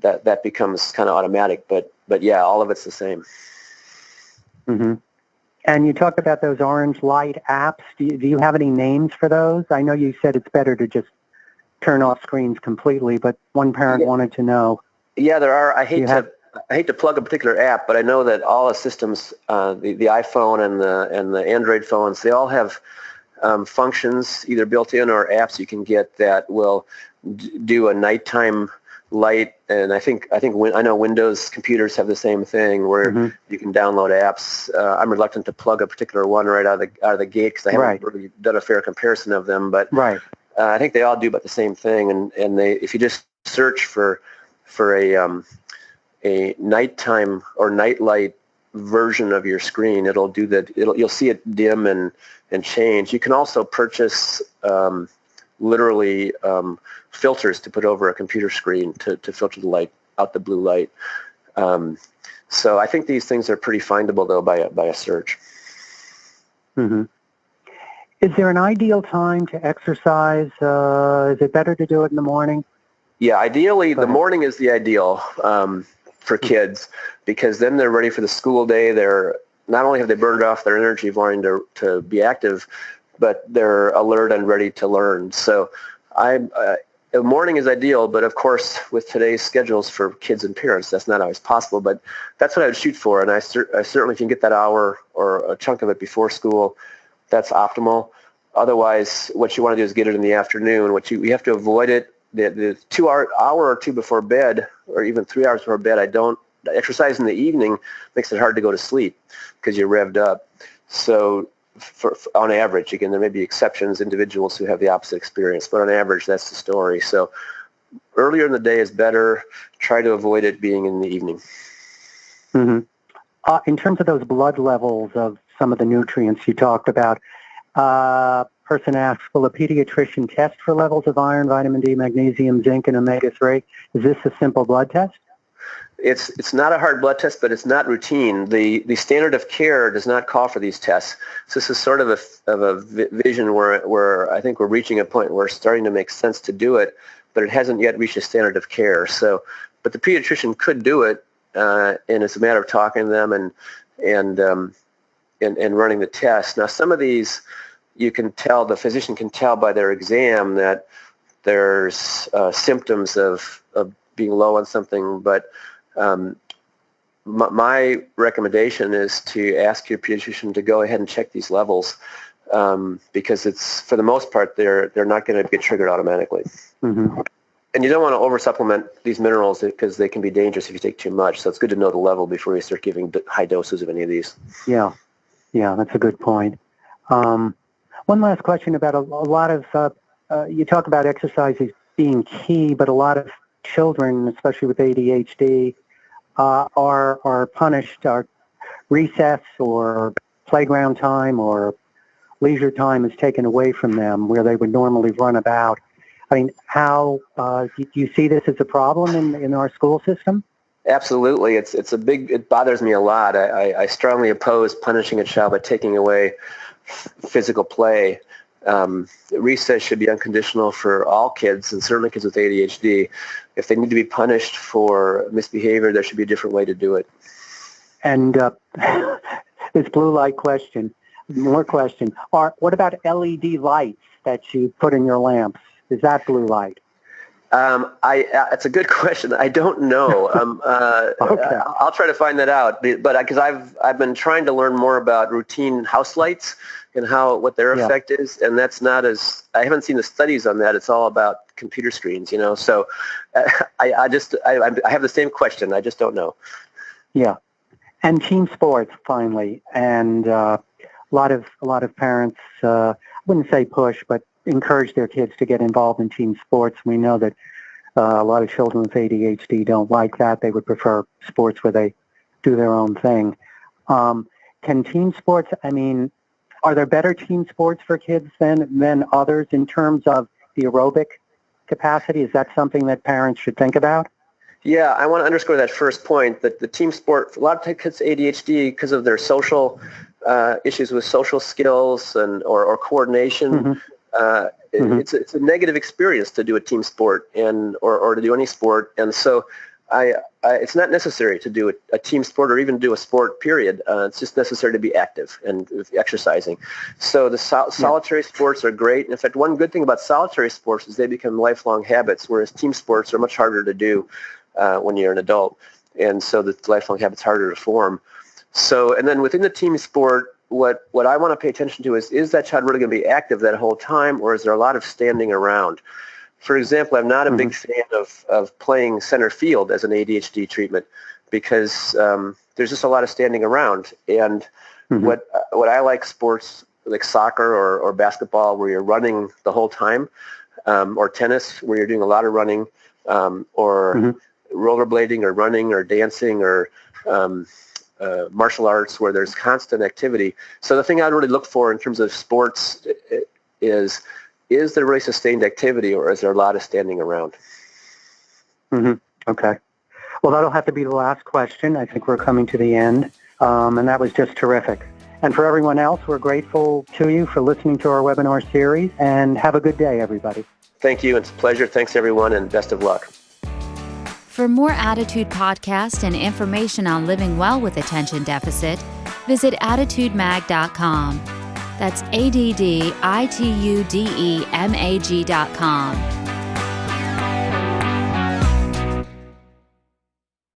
Speaker 3: that becomes kind of automatic. But yeah, all of it's the same.
Speaker 2: And you talked about those orange light apps. Do you have any names for those? I know you said it's better to just turn off screens completely, but one parent wanted to know.
Speaker 3: Yeah, there are. I hate to plug a particular app, but I know that all the systems, the iPhone and the Android phones, they all have functions either built in or apps you can get that will do a nighttime light, and I know Windows computers have the same thing where you can download apps. I'm reluctant to plug a particular one right out of the gate because I haven't really done a fair comparison of them, but I think they all do about the same thing. And they, if you just search for a nighttime or nightlight version of your screen, it'll do that. You'll see it dim and change. You can also purchase literally filters to put over a computer screen to filter the light out, the blue light. So I think these things are pretty findable though by a search.
Speaker 2: Is there an ideal time to exercise? Is it better to do it in the morning?
Speaker 3: Yeah, ideally the morning is the ideal for kids, because then they're ready for the school day. They're not only have they burned off their energy of wanting to be active, but they're alert and ready to learn. So the morning is ideal, but of course with today's schedules for kids and parents, that's not always possible, but that's what I would shoot for. And I certainly, if you can get that hour or a chunk of it before school, that's optimal. Otherwise, what you want to do is get it in the afternoon. We have to avoid it. The 2 hour or two before bed, or even 3 hours before bed, exercise in the evening makes it hard to go to sleep because you're revved up. So on average, again, there may be exceptions, individuals who have the opposite experience, but on average, that's the story. So earlier in the day is better. Try to avoid it being in the evening.
Speaker 2: In terms of those blood levels of some of the nutrients you talked about, person asks, will a pediatrician test for levels of iron, vitamin D, magnesium, zinc, and omega-3? Is this a simple blood test?
Speaker 3: It's not a hard blood test, but it's not routine. The standard of care does not call for these tests. So this is sort of a vision where I think we're reaching a point where it's starting to make sense to do it, but it hasn't yet reached a standard of care. So, but the pediatrician could do it, and it's a matter of talking to them and running the test. Now, some of these the physician can tell by their exam that there's symptoms of being low on something, but my recommendation is to ask your pediatrician to go ahead and check these levels, because it's, for the most part, they're not going to get triggered automatically. And you don't want to oversupplement these minerals because they can be dangerous if you take too much. So it's good to know the level before you start giving high doses of any of these. Yeah,
Speaker 2: that's a good point. One last question about a lot of, you talk about exercise as being key, but a lot of children, especially with ADHD, are punished. Recess or playground time or leisure time is taken away from them where they would normally run about. I mean, how do you see this as a problem in our school system?
Speaker 3: Absolutely. It bothers me a lot. I strongly oppose punishing a child by taking away physical play. Recess should be unconditional for all kids, and certainly kids with ADHD. If they need to be punished for misbehavior, there should be a different way to do it.
Speaker 2: And this blue light question, more question. What about LED lights that you put in your lamps? Is that blue light?
Speaker 3: It's a good question. I don't know. Okay. I'll try to find that out. But because I've been trying to learn more about routine house lights and what their effect is, and that's not I haven't seen the studies on that. It's all about computer screens, So I have the same question. I just don't know. Yeah,
Speaker 2: and team sports finally, and a lot of parents wouldn't say push, but encourage their kids to get involved in team sports. We know that a lot of children with ADHD don't like that. They would prefer sports where they do their own thing. Can team sports, are there better team sports for kids than others in terms of the aerobic capacity? Is that something that parents should think about?
Speaker 3: Yeah, I want to underscore that first point, that the team sport, a lot of kids with ADHD, because of their social issues with social skills or coordination, it's a negative experience to do a team sport or to do any sport, and so it's not necessary to do a team sport or even do a sport, period. It's just necessary to be active and exercising. So the solitary sports are great. In fact, one good thing about solitary sports is they become lifelong habits, whereas team sports are much harder to do when you're an adult, and so the lifelong habit's harder to form. So, and then within the team sport, what I want to pay attention to is that child really going to be active that whole time, or is there a lot of standing around? For example, I'm not a big fan of playing center field as an ADHD treatment because there's just a lot of standing around. And what I like sports like soccer or basketball where you're running the whole time, or tennis where you're doing a lot of running, or rollerblading or running or dancing or martial arts where there's constant activity. So the thing I'd really look for in terms of sports is there really sustained activity or is there a lot of standing around?
Speaker 2: Okay. Well, that'll have to be the last question. I think we're coming to the end. And that was just terrific. And for everyone else, we're grateful to you for listening to our webinar series, and have a good day, everybody.
Speaker 3: Thank you. It's a pleasure. Thanks, everyone, and best of luck.
Speaker 1: For more Attitude Podcast and information on living well with attention deficit, visit attitudemag.com. That's ADDITUDEMAG.com.